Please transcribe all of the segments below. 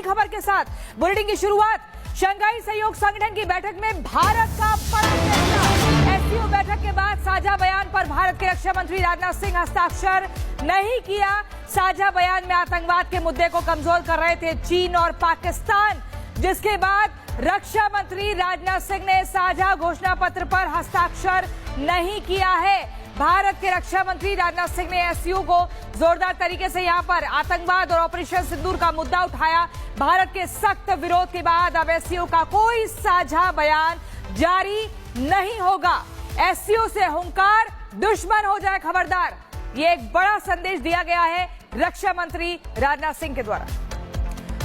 बड़ी खबर के साथ बुलेटिन की शुरुआत। शंघाई सहयोग संगठन की बैठक में भारत का बड़ा फैसला। एससीओ बैठक के बाद साझा बयान पर भारत के रक्षा मंत्री राजनाथ सिंह हस्ताक्षर नहीं किया। साझा बयान में आतंकवाद के मुद्दे को कमजोर कर रहे थे चीन और पाकिस्तान, जिसके बाद रक्षा मंत्री राजनाथ सिंह ने साझा घोषणा पत्र पर हस्ताक्षर नहीं किया है। भारत के रक्षा मंत्री राजनाथ सिंह ने एससीओ को जोरदार तरीके से यहां पर आतंकवाद और ऑपरेशन सिंदूर का मुद्दा उठाया। भारत के सख्त विरोध के बाद अब एससीओ का कोई साझा बयान जारी नहीं होगा। एससीओ से हुंकार, दुश्मन हो जाए खबरदार, ये एक बड़ा संदेश दिया गया है रक्षा मंत्री राजनाथ सिंह के द्वारा।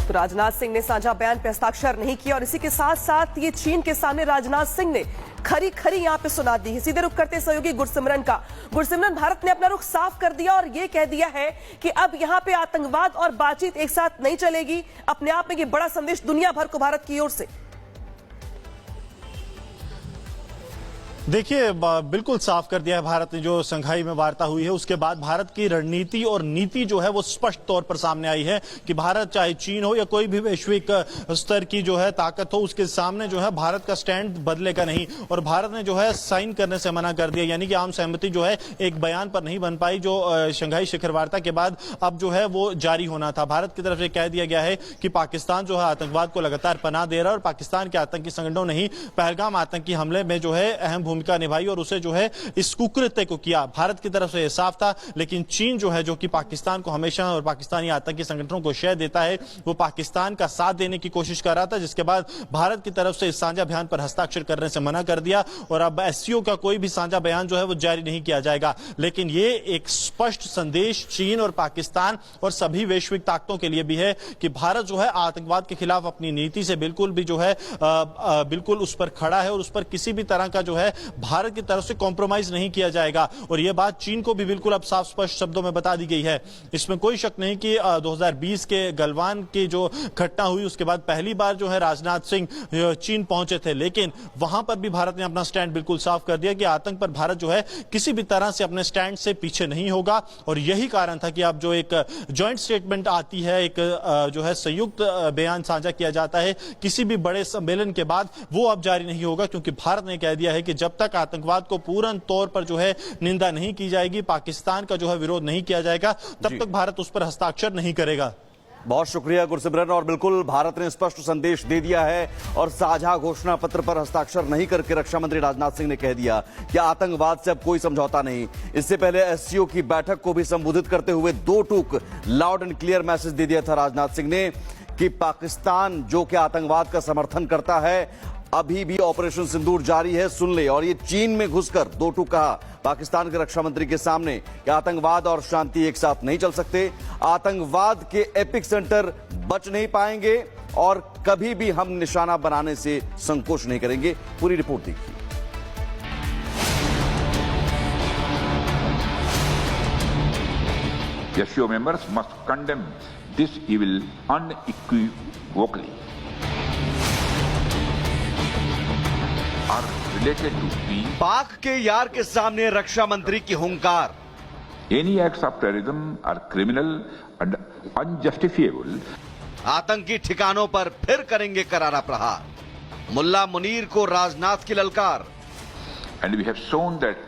तो राजनाथ सिंह ने साझा बयान पर हस्ताक्षर नहीं किया और इसी के साथ साथ ये चीन के सामने राजनाथ सिंह ने खरी खरी यहां पे सुना दी है। सीधे रुख करते सहयोगी गुरसिमरन का। गुरसिमरन, भारत ने अपना रुख साफ कर दिया और ये कह दिया है कि अब यहां पे आतंकवाद और बातचीत एक साथ नहीं चलेगी। अपने आप में ये बड़ा संदेश दुनिया भर को भारत की ओर से। देखिए, बिल्कुल साफ कर दिया है भारत ने। जो शंघाई में वार्ता हुई है उसके बाद भारत की रणनीति और नीति जो है वो स्पष्ट तौर पर सामने आई है कि भारत, चाहे चीन हो या कोई भी वैश्विक स्तर की जो है ताकत हो, उसके सामने जो है भारत का स्टैंड बदलेगा नहीं। और भारत ने जो है साइन करने से मना कर दिया, यानी कि आम सहमति जो है एक बयान पर नहीं बन पाई जो शंघाई शिखर वार्ता के बाद अब जो है वो जारी होना था। भारत की तरफ से कह दिया गया है कि पाकिस्तान जो है आतंकवाद को लगातार पनाह दे रहा है और पाकिस्तान के आतंकी संगठनों ने ही पहलगाम आतंकी हमले में जो है अहम भूमिका निभाई और उसे जो है इस कुकृत्य को किया। भारत की तरफ से यह साफ था, लेकिन चीन जो है, जो कि पाकिस्तान को हमेशा और पाकिस्तानी आतंकी संगठनों को शय देता है, वो पाकिस्तान का साथ देने की कोशिश कर रहा था, जिसके बाद भारत की तरफ से इस साझा बयान पर हस्ताक्षर करने से मना कर दिया और अब एससीओ का कोई भी साझा बयान जो है वो जारी नहीं किया जाएगा। लेकिन ये एक स्पष्ट संदेश चीन और पाकिस्तान और सभी वैश्विक ताकतों के लिए भी है कि भारत जो है आतंकवाद के खिलाफ अपनी नीति से बिल्कुल भी जो है बिल्कुल उस पर खड़ा है और उस पर किसी भी तरह का जो है भारत की तरफ से कॉम्प्रोमाइज नहीं किया जाएगा। और यह बात चीन को भी बिल्कुल अब साफ स्पष्ट शब्दों में बता दी गई है। इसमें कोई शक नहीं कि 2020 के गलवान की जो घटना हुई उसके बाद पहली बार जो है राजनाथ सिंह चीन पहुंचे थे, लेकिन वहां पर भी भारत ने अपना स्टैंड बिल्कुल साफ कर दिया कि आतंक पर भारत जो है किसी भी तरह से अपने स्टैंड से पीछे नहीं होगा। और यही कारण था कि अब जो एक ज्वाइंट स्टेटमेंट आती है, एक जो है संयुक्त बयान साझा किया जाता है किसी भी बड़े सम्मेलन के बाद, वो अब जारी नहीं होगा, क्योंकि भारत ने कह दिया है कि जब तक आतंकवाद को पूर्ण तौर पर जो है निंदा नहीं की जाएगी, पाकिस्तान का जो है विरोध नहीं किया जाएगा, तब तक भारत उस पर हस्ताक्षर नहीं करेगा। बहुत शुक्रिया गुरसिमरन। और बिल्कुल भारत ने स्पष्ट संदेश दे दिया है और साझा घोषणा पत्र पर हस्ताक्षर नहीं करके रक्षा मंत्री राजनाथ सिंह ने कह दिया कि आतंकवाद से अब कोई समझौता नहीं। इससे पहले एससीओ की बैठक को भी संबोधित करते हुए दो टूक लाउड एंड क्लियर मैसेज दे दिया था राजनाथ सिंह ने कि पाकिस्तान जो कि आतंकवाद का समर्थन करता है, अभी भी ऑपरेशन सिंदूर जारी है, सुन ले। और ये चीन में घुसकर दो टूक कहा पाकिस्तान के रक्षा मंत्री के सामने कि आतंकवाद और शांति एक साथ नहीं चल सकते, आतंकवाद के एपिक सेंटर बच नहीं पाएंगे और कभी भी हम निशाना बनाने से संकोच नहीं करेंगे। पूरी रिपोर्ट देखिए। SCO members must condemn this evil unequivocally. Are related to peace. पाक के यार के सामने रक्षा मंत्री की हुंकार। Any acts of terrorism are criminal and unjustifiable. आतंकी ठिकानों पर फिर करेंगे करारा प्रहार। मुल्ला मुनीर को राजनाथ की ललकार। And we have shown that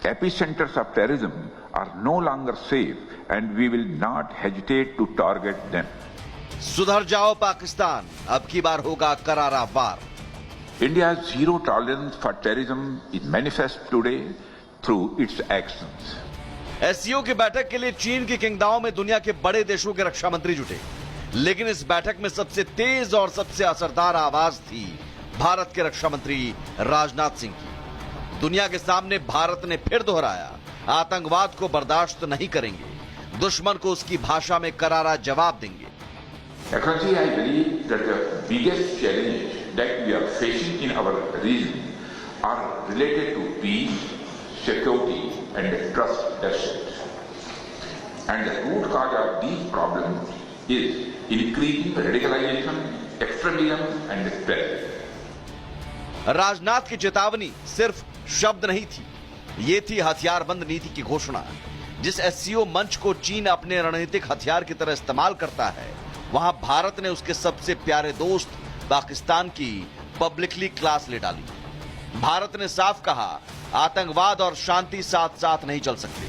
epicenters of terrorism are no longer safe and we will not hesitate to target them. सुधर जाओ पाकिस्तान, अब की बार होगा करारा वार। India's zero tolerance for terrorism is manifest today through its actions. SCO की बैठक के लिए चीन की किंगदाओ में दुनिया के बड़े देशों के रक्षा मंत्री जुटे, लेकिन इस बैठक में सबसे तेज और सबसे असरदार आवाज थी भारत के रक्षा मंत्री राजनाथ सिंह की। दुनिया के सामने भारत ने फिर दोहराया, आतंकवाद को बर्दाश्त नहीं करेंगे, दुश्मन को उसकी भाषा में करारा जवाब देंगे। Excellency, I believe that the biggest challenge that we are facing in our region are related to peace, security and trust deficits. And the root cause of these problems is increasing radicalization, extremism and terror. Rajnath की चेतावनी सिर्फ शब्द नहीं थी, ये थी हथियारबंद नीति की घोषणा। जिस एससीओ मंच को चीन अपने रणनीतिक हथियार की तरह इस्तेमाल करता है, वहां भारत ने उसके सबसे प्यारे दोस्त पाकिस्तान की पब्लिकली क्लास ले डाली। भारत ने साफ कहा, आतंकवाद और शांति साथ साथ नहीं चल सकते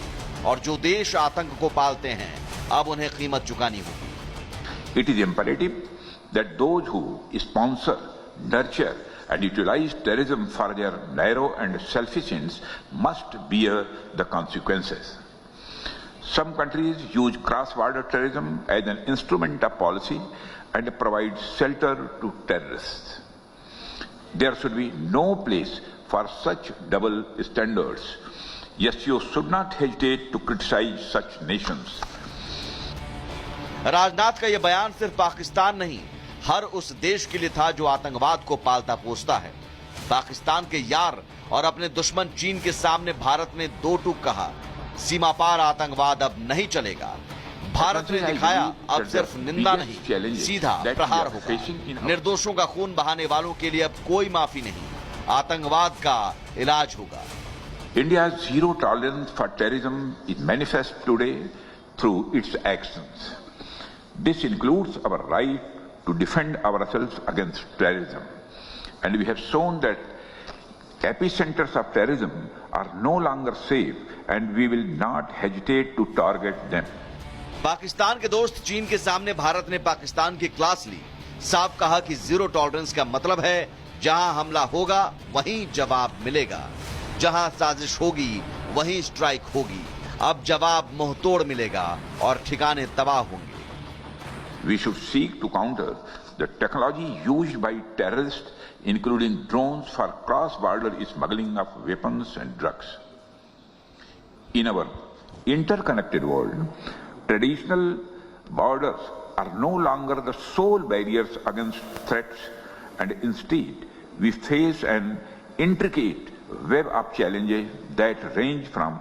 और जो देश आतंक को पालते हैं अब उन्हें कीमत चुकानी होगी। It is imperative that those who sponsor, nurture and utilize terrorism for their narrow and selfish ends must bear the consequences. Some countries use cross-border terrorism as an instrument of policy and provide shelter to terrorists. There should be no place for such double standards. SCO should not hesitate to criticize such nations. Rajnath का यह बयान सिर्फ पाकिस्तान नहीं, हर उस देश के लिए था जो आतंकवाद को पालता पोसता है। पाकिस्तान के यार और अपने दुश्मन चीन के सामने भारत ने दो टूक कहा, सीमा पार आतंकवाद अब नहीं चलेगा। भारत ने दिखाया अब सिर्फ निंदा नहीं, सीधा प्रहार होगा। निर्दोषों का खून बहाने वालों के लिए अब कोई माफी नहीं, आतंकवाद का इलाज होगा। India's zero tolerance for terrorism is manifest today through its actions. This includes our right to defend ourselves against terrorism. And we have shown that epicenters of terrorism are no longer safe and we will not hesitate to target them. Pakistan के दोस्त चीन के सामने भारत ने पाकिस्तान की class ली। साफ कहा कि जीरो टॉलरेंस का मतलब है जहां हमला होगा वहीं जवाब मिलेगा, जहां साजिश होगी वहीं स्ट्राइक होगी। अब जवाब मुंहतोड़ मिलेगा और ठिकाने तबाह होंगे। We should seek to counter the technology used by terrorists, including drones for cross-border smuggling of weapons and drugs. In our interconnected world, traditional borders are no longer the sole barriers against threats, and instead we face an intricate web of challenges that range from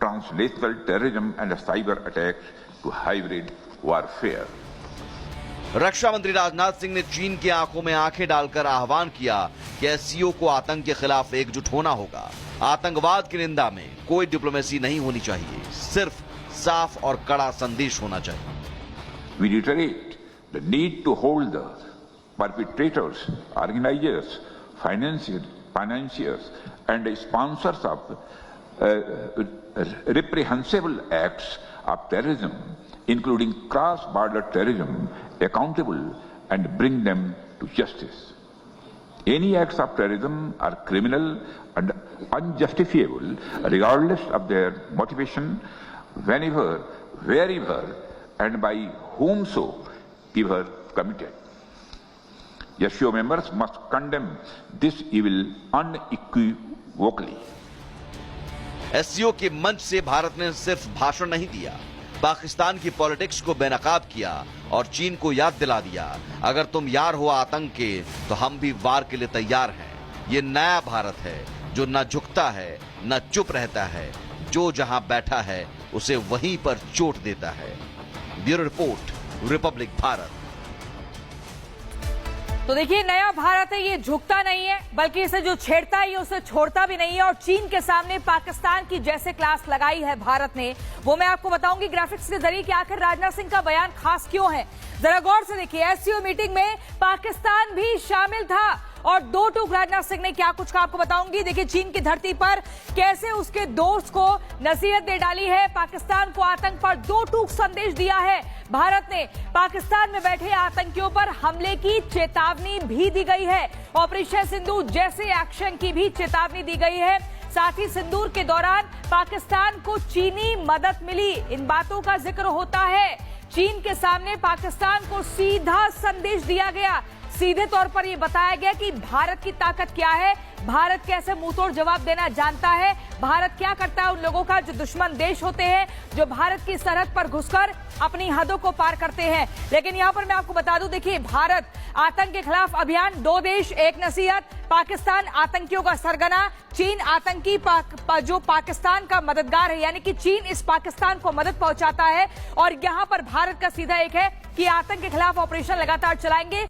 translational terrorism and cyber attacks to hybrid warfare. रक्षा मंत्री राजनाथ सिंह ने चीन की आंखों में आंखें डालकर आह्वान किया कि एससीओ को आतंक के खिलाफ एकजुट होना होगा। आतंकवाद की निंदा में कोई डिप्लोमेसी नहीं होनी चाहिए, सिर्फ साफ और कड़ा संदेश होना चाहिए। We reiterate the need to hold the perpetrators, organizers, financiers and sponsors of reprehensible acts of terrorism, including cross-border terrorism, accountable and bring them to justice. Any acts of terrorism are criminal and unjustifiable regardless of their motivation, whenever, wherever and by whomsoever committed. SCO members must condemn this evil unequivocally. SCO के मंच से भारत ने सिर्फ भाषण नहीं दिया, पाकिस्तान की politics को बेनकाब किया और चीन को याद दिला दिया, अगर तुम यार हो आतंक के तो हम भी वार के लिए तैयार हैं। ये नया भारत है जो न झुकता है न चुप रहता है, जो जहां बैठा है उसे वहीं पर चोट देता है। Bureau report, Republic Bharat. तो देखिए, नया भारत है, ये झुकता नहीं है बल्कि इसे जो छेड़ता है ये उसे छोड़ता भी नहीं है। और चीन के सामने पाकिस्तान की जैसे क्लास लगाई है भारत ने, वो मैं आपको बताऊंगी ग्राफिक्स के जरिए कि आखिर राजनाथ सिंह का बयान खास क्यों है। जरा गौर से देखिए, एससीओ मीटिंग में पाकिस्तान भी शामिल था और दो टूक राजनाथ सिंह ने क्या कुछ कहा आपको बताऊंगी। देखिए, चीन की धरती पर कैसे उसके दोस्त को नसीहत दे डाली है, पाकिस्तान को आतंक पर दो टूक संदेश दिया है। भारत ने पाकिस्तान में बैठे आतंकियों पर हमले की चेतावनी भी दी गई है। ऑपरेशन सिंदूर जैसे एक्शन की भी चेतावनी दी गई है। साथ ही सिंदूर के दौरान पाकिस्तान को चीनी मदद मिली, इन बातों का जिक्र होता है। चीन के सामने पाकिस्तान को सीधा संदेश दिया गया, सीधे तौर पर यह बताया गया कि भारत की ताकत क्या है, भारत कैसे मुंहतोड़ जवाब देना जानता है, भारत क्या करता है उन लोगों का जो दुश्मन देश होते हैं, जो भारत की सरहद पर घुसकर अपनी हदों को पार करते हैं। लेकिन यहां पर मैं आपको बता दूं, देखिए, भारत आतंक के खिलाफ अभियान, दो देश एक नसीहत, पाकिस्तान आतंकियों का सरगना, चीन आतंकी जो पाकिस्तान का मददगार है, यानी कि चीन इस पाकिस्तान को मदद पहुंचाता है। और यहां पर भारत का सीधा एक है कि आतंक के खिलाफ ऑपरेशन लगातार चलाएंगे।